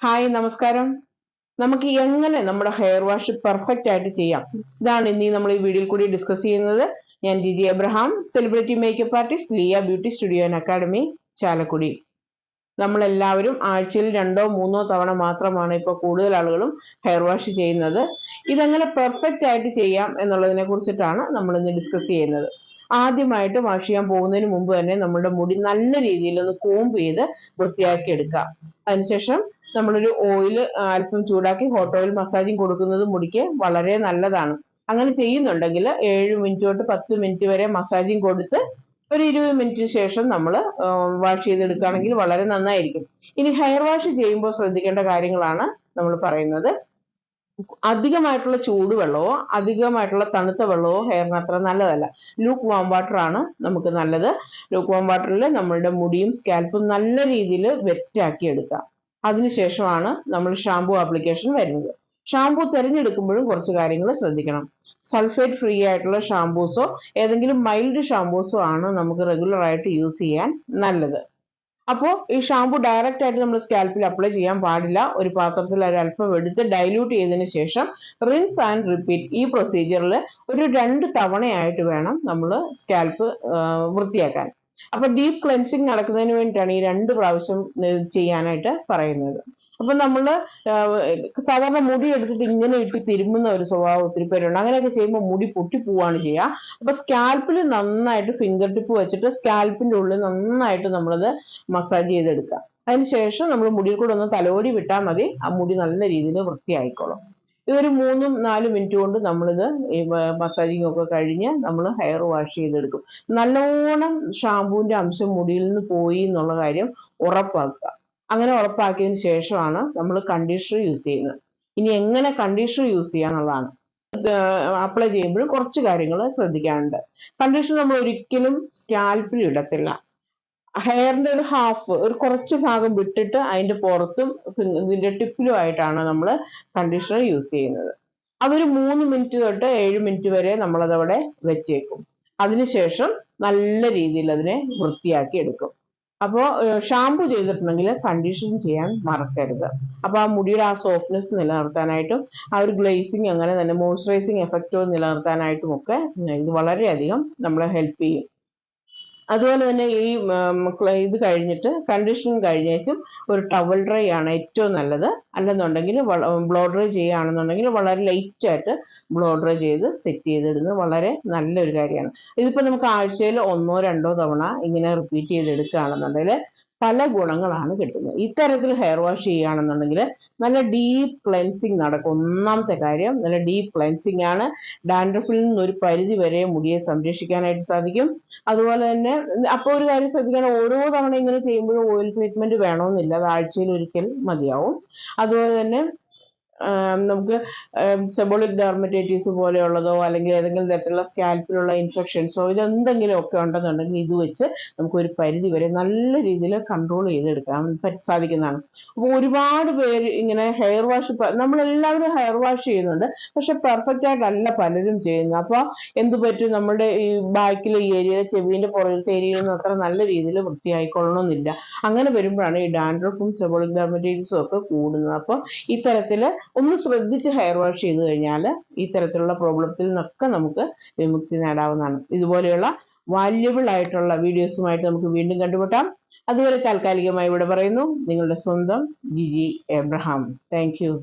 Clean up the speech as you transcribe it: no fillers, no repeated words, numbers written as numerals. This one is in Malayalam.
ഹായ് നമസ്കാരം. നമുക്ക് എങ്ങനെ നമ്മുടെ ഹെയർ വാഷ് പെർഫെക്റ്റ് ആയിട്ട് ചെയ്യാം, ഇതാണ് ഇനി നമ്മൾ ഈ വീഡിയോയിൽ കൂടി ഡിസ്കസ് ചെയ്യുന്നത്. ഞാൻ Giji Abraham, celebrity makeup artist, Liya beauty studio and academy, Chalakudy. നമ്മളെല്ലാവരും ആഴ്ചയിൽ 2-3 തവണ മാത്രമാണ് ഇപ്പോൾ കൂടുതൽ ആളുകളും ഹെയർ വാഷ് ചെയ്യുന്നത്. ഇതെങ്ങനെ പെർഫെക്റ്റ് ആയിട്ട് ചെയ്യാം എന്നുള്ളതിനെ കുറിച്ചിട്ടാണ് നമ്മൾ ഇന്ന് ഡിസ്കസ് ചെയ്യുന്നത്. ആദ്യമായിട്ട് വാഷ് ചെയ്യാൻ പോകുന്നതിന് മുമ്പ് തന്നെ നമ്മുടെ മുടി നല്ല രീതിയിൽ ഒന്ന് കോംബ് ചെയ്ത് വൃത്തിയാക്കി എടുക്കുക. അതിനുശേഷം നമ്മളൊരു ഓയിൽ അല്പം ചൂടാക്കി ഹോട്ട് ഓയിൽ മസാജിങ് കൊടുക്കുന്നത് മുടിക്ക് വളരെ നല്ലതാണ്. അങ്ങനെ ചെയ്യുന്നുണ്ടെങ്കിൽ 7 മിനിറ്റ് തൊട്ട് 10 മിനിറ്റ് വരെ മസാജിങ് കൊടുത്ത് ഒരു 20 മിനിറ്റിന് ശേഷം നമ്മൾ വാഷ് ചെയ്തെടുക്കുകയാണെങ്കിൽ വളരെ നന്നായിരിക്കും. ഇനി ഹെയർ വാഷ് ചെയ്യുമ്പോൾ ശ്രദ്ധിക്കേണ്ട കാര്യങ്ങളാണ് നമ്മൾ പറയുന്നത്. അധികമായിട്ടുള്ള ചൂടുവെള്ളമോ അധികമായിട്ടുള്ള തണുത്ത വെള്ളമോ ഹെയറിന് അത്ര നല്ലതല്ല. ലൂക്ക് വാം വാട്ടർ ആണ് നമുക്ക് നല്ലത്. ലൂക്ക് വാം വാട്ടറിൽ നമ്മളുടെ മുടിയും സ്കാൽപ്പും നല്ല രീതിയിൽ വെറ്റാക്കി എടുക്കാം. അതിനുശേഷമാണ് നമ്മൾ ഷാംപൂ ആപ്ലിക്കേഷൻ വരുന്നത്. ഷാംപൂ തിരഞ്ഞെടുക്കുമ്പോഴും കുറച്ച് കാര്യങ്ങൾ ശ്രദ്ധിക്കണം. സൾഫേറ്റ് ഫ്രീ ആയിട്ടുള്ള ഷാംപൂസോ ഏതെങ്കിലും മൈൽഡ് ഷാംപൂസോ ആണ് നമുക്ക് റെഗുലർ ആയിട്ട് യൂസ് ചെയ്യാൻ നല്ലത്. അപ്പോൾ ഈ ഷാംപൂ ഡയറക്റ്റ് ആയിട്ട് നമ്മൾ സ്കാൽപ്പിൽ അപ്ലൈ ചെയ്യാൻ പാടില്ല. ഒരു പാത്രത്തിൽ ഒരല്പം എടുത്ത് ഡൈല്യൂട്ട് ചെയ്തതിന് ശേഷം റിൻസ് ആൻഡ് റിപ്പീറ്റ് ഈ പ്രൊസീജിയറിൽ ഒരു 2 തവണയായിട്ട് വേണം നമ്മൾ സ്കാൽപ്പ് വൃത്തിയാക്കാൻ. അപ്പൊ ഡീപ്പ് ക്ലെൻസിങ് നടക്കുന്നതിന് വേണ്ടിയിട്ടാണ് ഈ 2 പ്രാവശ്യം ചെയ്യാനായിട്ട് പറയുന്നത്. അപ്പൊ നമ്മള് സാധാരണ മുടി എടുത്തിട്ട് ഇങ്ങനെ ഇട്ട് തിരുമുന്ന ഒരു സ്വഭാവം ഒത്തിരി പേരുണ്ട്. അങ്ങനെയൊക്കെ ചെയ്യുമ്പോൾ മുടി പൊട്ടിപ്പോവാണ് ചെയ്യുക. അപ്പൊ സ്കാൽപ്പിൽ നന്നായിട്ട് ഫിംഗർ ടിപ്പ് വെച്ചിട്ട് സ്കാൽപ്പിന്റെ ഉള്ളിൽ നന്നായിട്ട് നമ്മളത് മസാജ് ചെയ്തെടുക്കുക. അതിനുശേഷം നമ്മൾ മുടിയിൽ കൂടെ ഒന്ന് തലോടി വിട്ടാൽ മതി, ആ മുടി നല്ല രീതിയിൽ വൃത്തിയായിക്കോളും. ഇതൊരു 3-4 മിനിറ്റ് കൊണ്ട് നമ്മളിത് ഈ മസാജിങ് ഒക്കെ കഴിഞ്ഞ് നമ്മൾ ഹെയർ വാഷ് ചെയ്തെടുക്കും. നല്ലോണം ഷാമ്പൂവിന്റെ അംശം മുടിയിൽ നിന്ന് പോയി എന്നുള്ള കാര്യം ഉറപ്പാക്കുക. അങ്ങനെ ഉറപ്പാക്കിയതിന് ശേഷമാണ് നമ്മൾ കണ്ടീഷണർ യൂസ് ചെയ്യുന്നത്. ഇനി എങ്ങനെ കണ്ടീഷണർ യൂസ് ചെയ്യാന്നുള്ളതാണ്. അപ്ലൈ ചെയ്യുമ്പോൾ കുറച്ച് കാര്യങ്ങൾ ശ്രദ്ധിക്കാനുണ്ട്. കണ്ടീഷണർ നമ്മൾ ഒരിക്കലും സ്കാൽപ്പിൽ ഇടത്തില്ല. ഹെയറിന്റെ ഒരു ഹാഫ്, ഒരു കുറച്ച് ഭാഗം വിട്ടിട്ട് അതിന്റെ പുറത്തും ഇതിന്റെ ടിപ്പിലും ആയിട്ടാണ് നമ്മൾ കണ്ടീഷണർ യൂസ് ചെയ്യുന്നത്. അതൊരു 3 മിനിറ്റ് തൊട്ട് 7 മിനിറ്റ് വരെ നമ്മളതവിടെ വെച്ചേക്കും. അതിനുശേഷം നല്ല രീതിയിൽ അതിനെ വൃത്തിയാക്കി എടുക്കും. അപ്പോൾ ഷാംപൂ ചെയ്തിട്ടുണ്ടെങ്കിൽ കണ്ടീഷൻ ചെയ്യാൻ മറക്കരുത്. അപ്പൊ ആ മുടിയുടെ ആ സോഫ്റ്റ്നെസ് നിലനിർത്താനായിട്ടും ആ ഒരു ഗ്ലേസിങ് അങ്ങനെ തന്നെ മോയ്സ്ചറൈസിങ് എഫക്റ്റോ നിലനിർത്താനായിട്ടും ഒക്കെ ഇത് വളരെയധികം നമ്മളെ ഹെൽപ്പ് ചെയ്യും. അതുപോലെ തന്നെ ഈ ഇത് കഴിഞ്ഞിട്ട് കണ്ടീഷനിങ് കഴിഞ്ഞേച്ചും ഒരു ടവൽ ഡ്രൈ ആണ് ഏറ്റവും നല്ലത്. അല്ലെന്നുണ്ടെങ്കിൽ ബ്ലോ ഡ്രൈ ചെയ്യുകയാണെന്നുണ്ടെങ്കിൽ വളരെ ലൈറ്റ് ആയിട്ട് ബ്ലോ ഡ്രൈ ചെയ്ത് സെറ്റ് ചെയ്തിടുന്നത് വളരെ നല്ലൊരു കാര്യമാണ്. ഇതിപ്പോൾ നമുക്ക് ആഴ്ചയിൽ 1-2 തവണ ഇങ്ങനെ റിപ്പീറ്റ് ചെയ്തെടുക്കുകയാണെന്നുണ്ടെങ്കിൽ പല ഗുണങ്ങളാണ് കിട്ടുന്നത്. ഇത്തരത്തിൽ ഹെയർ വാഷ് ചെയ്യുകയാണെന്നുണ്ടെങ്കിൽ നല്ല ഡീപ്പ് ക്ലെൻസിങ് നടക്കും. ഒന്നാമത്തെ കാര്യം നല്ല ഡീപ്പ് ക്ലെൻസിങ് ആണ്. ഡാൻഡ്രഫിൽ നിന്ന് ഒരു പരിധി വരെ മുടിയെ സംരക്ഷിക്കാനായിട്ട് സാധിക്കും. അതുപോലെ തന്നെ അപ്പോൾ ഒരു കാര്യം ശ്രദ്ധിക്കണം, ഓരോ തവണ ഇങ്ങനെ ചെയ്യുമ്പോഴും ഓയിൽ ട്രീറ്റ്മെന്റ് വേണമെന്നില്ല, അത് ആഴ്ചയിൽ ഒരിക്കൽ മതിയാവും. അതുപോലെ തന്നെ നമുക്ക് സെബോളിക് ഡെർമറ്റൈറ്റിസ് പോലെയുള്ളതോ അല്ലെങ്കിൽ ഏതെങ്കിലും തരത്തിലുള്ള സ്കാൽപ്പിലുള്ള ഇൻഫെക്ഷൻസോ ഇതെന്തെങ്കിലും ഒക്കെ ഉണ്ടെന്നുണ്ടെങ്കിൽ ഇത് വെച്ച് നമുക്ക് ഒരു പരിധി വരെ നല്ല രീതിയിൽ കൺട്രോൾ ചെയ്തെടുക്കാൻ സാധിക്കുന്നതാണ്. അപ്പോൾ ഒരുപാട് പേര് ഇങ്ങനെ ഹെയർ വാഷ്, നമ്മളെല്ലാവരും ഹെയർ വാഷ് ചെയ്യുന്നുണ്ട്, പക്ഷെ പെർഫെക്റ്റ് ആയിട്ടല്ല പലരും ചെയ്യുന്നത്. അപ്പോൾ എന്ത് പറ്റും, നമ്മുടെ ഈ ബാക്കിലെ ഈ ഏരിയ, ചെവിന്റെ പുറകിലത്തെ ഏരിയയിൽ നിന്ന് അത്ര നല്ല രീതിയിൽ വൃത്തിയായിക്കൊള്ളണമെന്നില്ല. അങ്ങനെ വരുമ്പോഴാണ് ഈ ഡാൻഡ്രഫും സെബോളിക് ഡെർമറ്റൈറ്റിസും ഒക്കെ കൂടുന്നത്. അപ്പോൾ ഇത്തരത്തിൽ ഒന്ന് ശ്രദ്ധിച്ച് ഹെയർ വാഷ് ചെയ്ത് കഴിഞ്ഞാൽ ഇത്തരത്തിലുള്ള പ്രോബ്ലത്തിൽ നിന്നൊക്കെ നമുക്ക് വിമുക്തി നേടാവുന്നതാണ്. ഇതുപോലെയുള്ള വാല്യുബിൾ ആയിട്ടുള്ള വീഡിയോസുമായിട്ട് നമുക്ക് വീണ്ടും കണ്ടുമുട്ടാം. അതുവരെ താൽക്കാലികമായി ഇവിടെ പറയുന്നു, നിങ്ങളുടെ സ്വന്തം ജിജി എബ്രഹാം. Thank you.